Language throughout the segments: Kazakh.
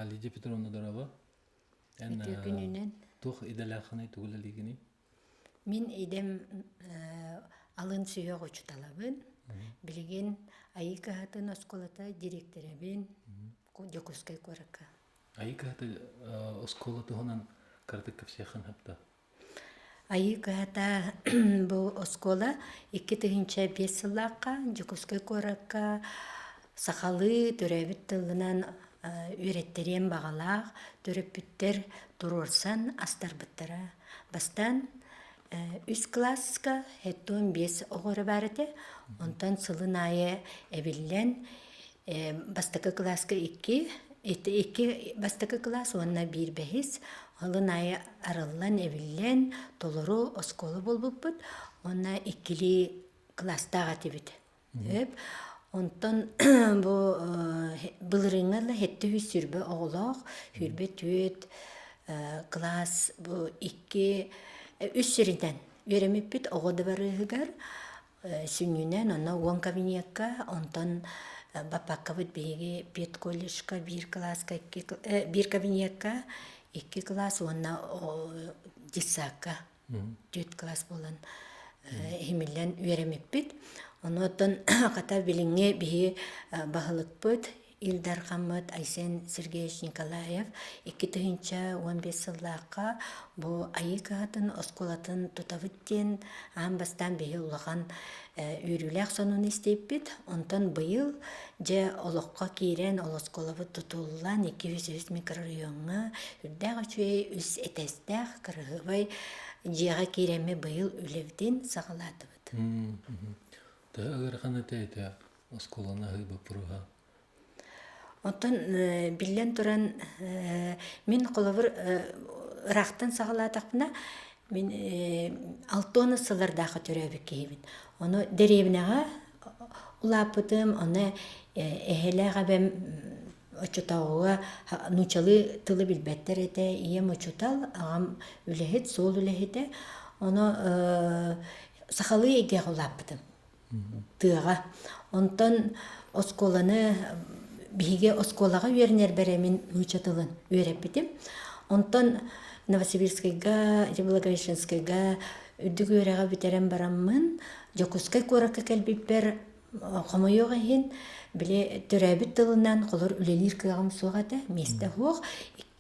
Лидия Петровна Дорова. Күнүнен Тух иделаханы түгүлелигини. мин идем алын сүйөг очуталабын. Билген айыка хатын осколата директоребин Жокускай Корака. Айка хаты оскола туханан картык всехан хапта. Айыка хата бу оскола 2005 сыллакка Жокускай Корака сахалы төрөбүт тылынан үйреттерен бағалақ, төрөппүттер турурсан астарбыттара. Бастан 3 класска хеттон 5 оғыры барыты, онтан сылын айы әбіллен бастакы класска 2 бастакы класс, онна 1 бәхіс, олын айы арылан әбіллен толыру осколы болбыппыт, онна 2 класстаға тебіт. Онтон былырыңарла хетті хүсірбі оғылақ, хүрбе түйет класс бұ 2-3 сірінден өремеппіт оғыды барығығар сүнінен, онна 10 кабинетка, онтон бапаққа бұд бейге 5 коллежка, 1 класска, 1 кабинетка, 2 класс, онна дисаққа, 4 класс болан хемелен өремеппіт. Онотон қата біліңе бейі бағылықпыт Илдар Хаммад Айсен Сергеевич Николаев 2015 сыллаққа бұл айыка атын осколатын тұтавыттен амбастан бейі ұлаған үйріләқ сонын істейппіт. Онтан бұйыл же олыққа кейрен ол осколавы тұтылылан 200 микрорайонға үрдәғі чөй үс әтәстәқ қырғыбай жеға кейреме бұйыл үлевден сағаладыбыд. Та агырхана тәйті осколана хыба пұрыға. Онтан білен тұран мен қолавыр рақтан сағаладақпына мен 6 сылардағы түрәбі кейбін. Оны деревнаға ұлапыдым, оны әхеліға бәм очутауға нучалы тылы білбәттер еті, ием очутал, ағам үләхет, сол үләхеті, оны сақалы еге ұлапыдым. Тыға. Онтан осколаны биге осколаға үйерінер бәремен учатылын үйереп бітім. Онтан Новосибирскайга, Благовещенскайга үдігі үйреға бітерен барамын. Жокускай Корака кәлбіппер қомайоға хен біле түрәбіт тылынан қолыр үлелер кығам соғады. Месті хоқ.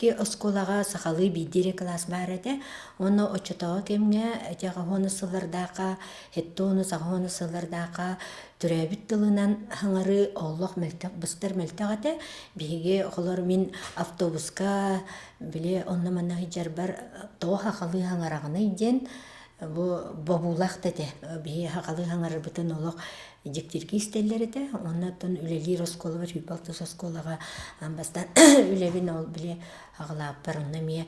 2 осколаға сақалы бейдері класс бар еді. Оны очытаға кемге әтеға хоны сылардаға, хетті оны саға хоны сылардаға түрәбіт тылынан хаңары олық бұстар мәлтақ еді. Бейге қолыр мен автобусқа біле онны манағы жар бар тоғы хақалы хаңарағына еден бабулақ деді. Бейге хақалы хаңары бұтын олық жектерге істелер еді. Оннаттан үлелер осколы бар, үйбалтыз осколыға амбастан үлебін ол біле ағылап бар. Онна ме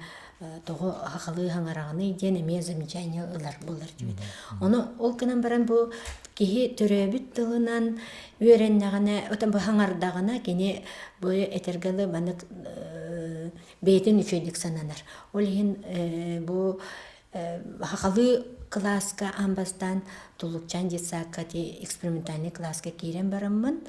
тоғы хақалы хаңарағына еден әме замечания ұлар болар жүйді. Оны ол кінен баран бұл кейі түрәбіт тылынан үйереннағына, өтін бұл хаңардағына кене бұл әтергілі манық бейтін үшөйдік сананар. Ол ең бұл хақалы класска амбастан тулукчан жетсаққа экспериментальный класска кейрен барамын.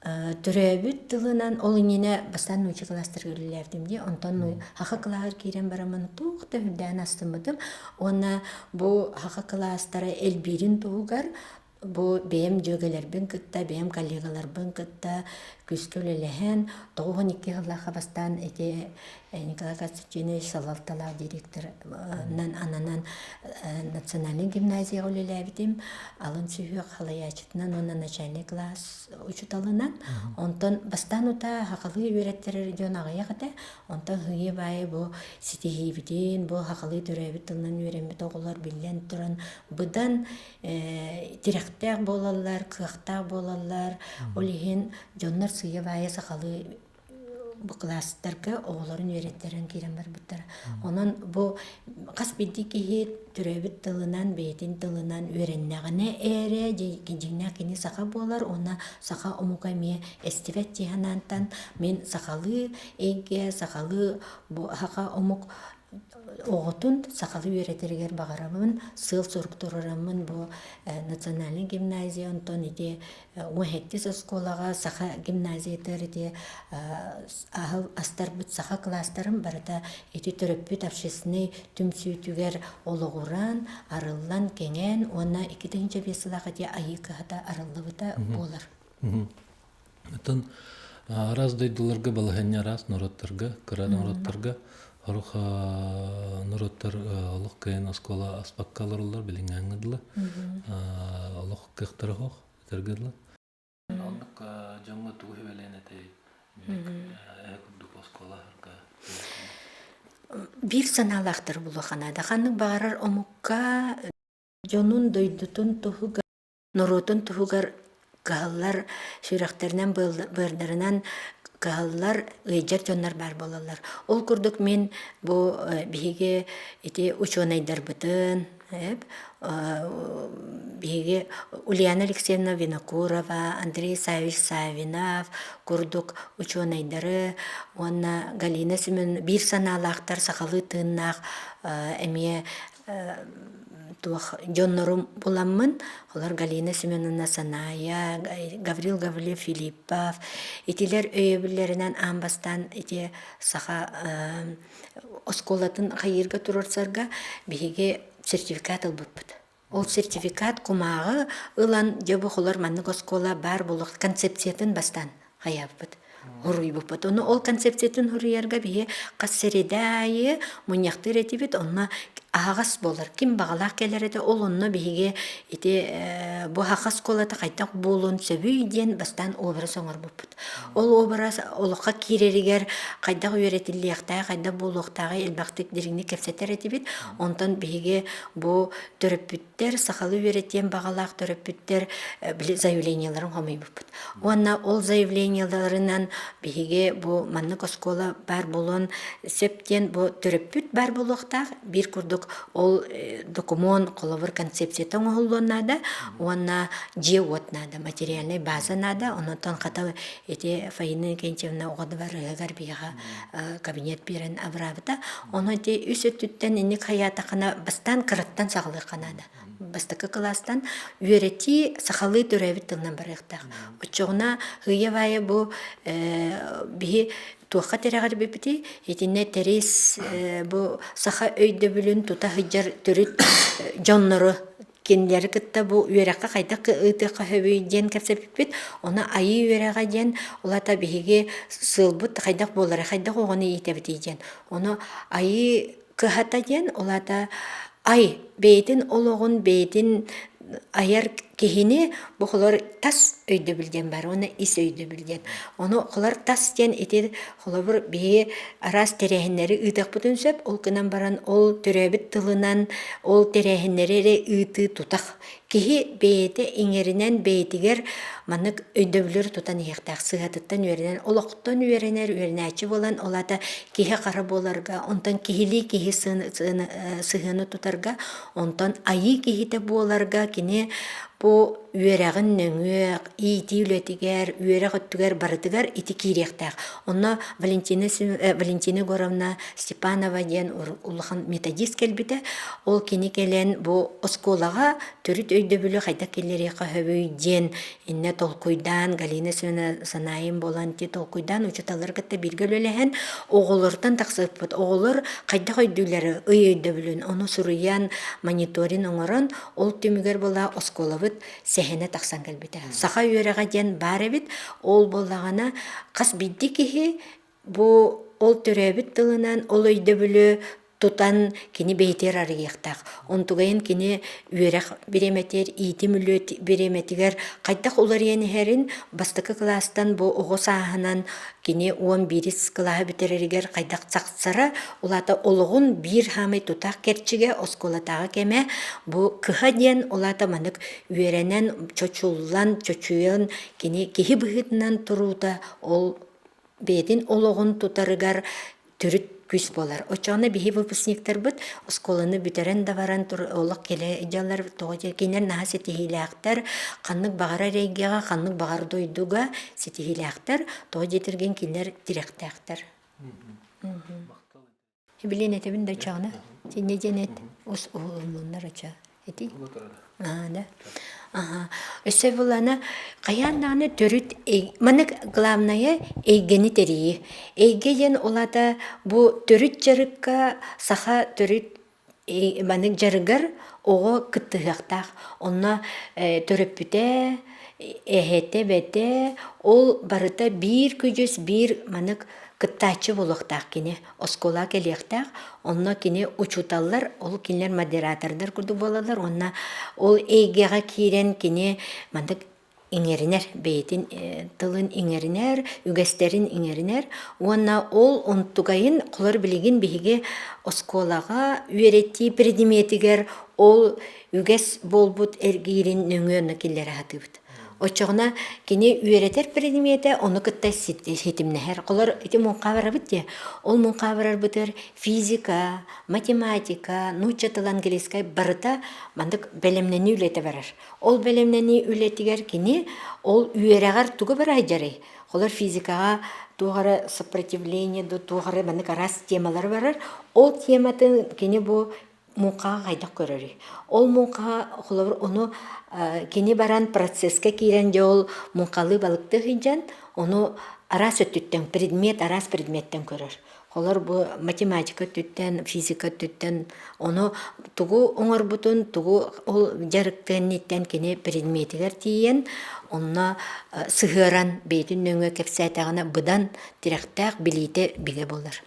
Түрәбіт тылынан ол инене бастан нөчі кластар көрілердімде. Онтан хақы клағыр кейрен барамын туқты хүрдән астымыдым. Оны бұл хақы кластары әлберін туғығар. Бұл бәйім жөгелербін күтті, бәйім коллегаларбын күтті, күскөлеліген. 92 ғылаға бастан Николай Константинович Салалтала директорынан ананан национальный гимназия олеләбідім. Алын сүйі қалаячытынан оны начальный класс учуталынан. Онтан бастан ұта хақылы үйреттерер ден ағаяғыда. Онтан ғые бай бұл сетегейбіден, бұл хақылы түрәбі тылынан үйренбет оғылар білен тұрын. Бұдан директәк болалар, қықтақ болалар, олеген жонлар сүйі бай сақалы bu klastlarga oğların öğretlerin kiren var buttara. Onun bu kas bildi ki türebit tılınan, beytin tılınan öğrenneğine ere, gencinler kini saka bolar, ona saka omukamiye estivet cihanantan, men sakalı ege, sakalı bu haka omuk оҕотун сахалы үөретергер бағарамын, сыл соруктурарамын бу национальный гимназия онтон ити уэхеттис осколага саха гимназиятар ити ахыл астарбыт саха класстарын барыта ити төрөппүт общественный түмсүүтүгер ологуран арыллан кеңен уонна 2-5 ити айы кыһата арыллыбыта буолар. Атын раз дойдуларга балахanya раз нороттарга, кырада нороттарга Хоруха нуроттар олох кайын оскола аспаккаларлар билиңаңыдла. Олох кыхтарахох тергедла. Оннук жаңы туһу беленете. Экудук оскола харка. Бир саналахтар булаханада ханнык багарар омукка жонун дойдутун туһуга норотун туһугар галлар сүрәхтернән бырдарынан галлар ыйжар жоннар бар болалар. Ол курдук мен бу биге ити учёнайдар бытын, биге Ульяна Алексеевна Винокурова, Андрей Савич Савинов, курдук учёнайдары, онна Галина Семен бир саналахтар сахалы тыннах эмие туох жоннорум буламмын. Олар Галина Семеновна Саная, Гаврил Гаврилев Филиппов. Итилер өйөбүллеринен амбастан ити саха осколатын хайырга турарсарга биге сертификат албыппыт. Ол сертификат кумагы ылан жабы холар маннык оскола бар болук концепциятын бастан хаябыппыт. Хуруйбыппыт. Оны ол концепциятын хуруярга бие кассередайы муньяктыр этибит, онна ағас болар. Ким бағалақ келер еді, ол онны биге ити бу хақас колата қайтақ болуын сөбүйден бастан образ оңыр бұппыт. Ол образ олыққа кирерігер қайдақ үйретіліяқтағы, қайдақ болуқтағы елбақтық дирігні кепсетер етібет, онтан биге бу төрөппүттер, сақалы үйретен бағалақ төрөппүттер заявленияларын қомай бұппыт. Онна ол заявленияларынан биге бу маннык оскола бар болуын сөптен бу төрөппүт бар болуқтағы бір күрдік ол документ коловыр концепция тоңоллонада, уанна жеот надо, материальная база надо, онотон хата эти Фаина Кенчевна огодвар гарбига кабинет берен аврабыта, оны те үсөттүттен инник хаятакана бастан кыраттан сагылы канада. Бастакы класстан үйрети сахалы төрөбүт тылнан барыктак. Очогуна хыявая бу би туаққа терегар бепити, етіне терес бу саха өйді бүлін тута хыджар түріт жоннору кендері кітті бу үйераққа қайдақ ұйтыққа хөбейден кәпсеппет, оны айы үйераға ден, олата бігеге сылбыт қайдақ болары, қайдақ оғыны етебіт еден. Оны айы кыхата ден, олата ай бейтін олығын бейтін аяр кехини бу холор тас өйдө билген бар, оны ис өйдө билген. Оны холор тас ден этер холор бие арас терехиннери ыйтак бутун сөп, ол кынан баран ол төрөбүт тылынан ол терехиннери ыйты тутак. Кихи бейте иңеринен бейтигер манык өйдөбүлөр тутан иектак сыгатыттан үйренен, олоқтан үйренер, үйренәчі болан, олата кихи қары боларга, онтан кихили кихи сыгыны тутарга, онтан айы кихите боларга, кини бу үйерәғін нөңөк, ити үлетігер, үйерәқ өттігер, барытығар, ити кейректәк. Онна Валентина Горовна Степанова ден улыған методист келбіті, ол кені келен бу осколаға түріт өйді бүлі қайда келері қағыбүй ден, инне толкуйдан, Галина Санайын боланти толкуйдан, учеталар кітті біргел өліген, оғылырдан тақсып бұд. Оғылыр қайда қойдулары өйді бүлін, оны сұрыян мониторин оңырын, ол түмігер бола осколавыд сәхене тақсан кәлбіті. Сақа үйереға ден бар әбіт, ол болағана қас бидді кехе, бұл ол түрәбіт тылынан, ол өйді бүлі тутан кини бейтер арыяқтақ. Онтуғайын кини үйереq береметер, ити мүлі береметігер, қайдақ олар енігерін бастықы кластан бұл оғы сағынан кини 11 клаға бітерерігер қайдақ цақсара, олата олығын бір хамай тутақ керчіге осколатаға кеме, бұл кыға ден олата манық үйеренен чочулан, чочуян кини кихи бұғытынан тұруыда ол бейдін олығын тұтарығар түріт күс болар. Очағына бейі выпускниктер бұд, осколаны бүтерен даваран олық келе жалар тоғы кенер наға сетихилі ақтар, қаннық бағара рейгеға, қаннық бағар дойдуға сетихилі ақтар, тоғы жетірген келер директі ақтар. Билен этебин да чагына. Сине женет ус улуннар ача. Эти. Да. Ага. Өсө булана каяннаны төрүт манык главное эйгени терии. Эйген олата бу төрүт жарыкка саха төрүт манык жарыгар ого кыттыгактак. Онна төрөппүтэ эхете бете ол барыта бир күжүс бир манык кыттачы болуктак кини оскола келектак онна кини учуталлар ол кинилер модератордор курдук болалар онна ол эйгега кирен кини мандык иңеринер бейтин тылын иңеринер үгестерин иңеринер онна ол онтугайын кулар билигин биһиги осколага үеретти предметигер ол үгес болбут эргирин нөңөөнө киллер хатыбыт. Очоғына кені үйеретер предмете, оны кыттай сетимнехер. Қолар эти мұнқабарар бітте. Ол мұнқабарар бітер физика, математика, научатыл английскай барыта мандык белемнени үлете барар. Ол белемнени үлетігер кені ол үйерегар туғы бір айжары. Қолар физикаға туғары сопротивление, туғары мандык арас темалар барар. Ол тематын кені бұл муңқаға қайдақ көрері. Ол муңқаға қолабыр оны кені баран процесске кейрен жол муңқалы балықты хинжан, оны арас өттіттен, арас предметтен көрер. Қолар бұл математика түттен, физика түттен, оны тугу оңар бұтын, тугу ол жарықтен еттен кені предметігер тиен, онына сығыран бейтін нөңі кәпсәйтағына бұдан тирақтақ білейті біге болар.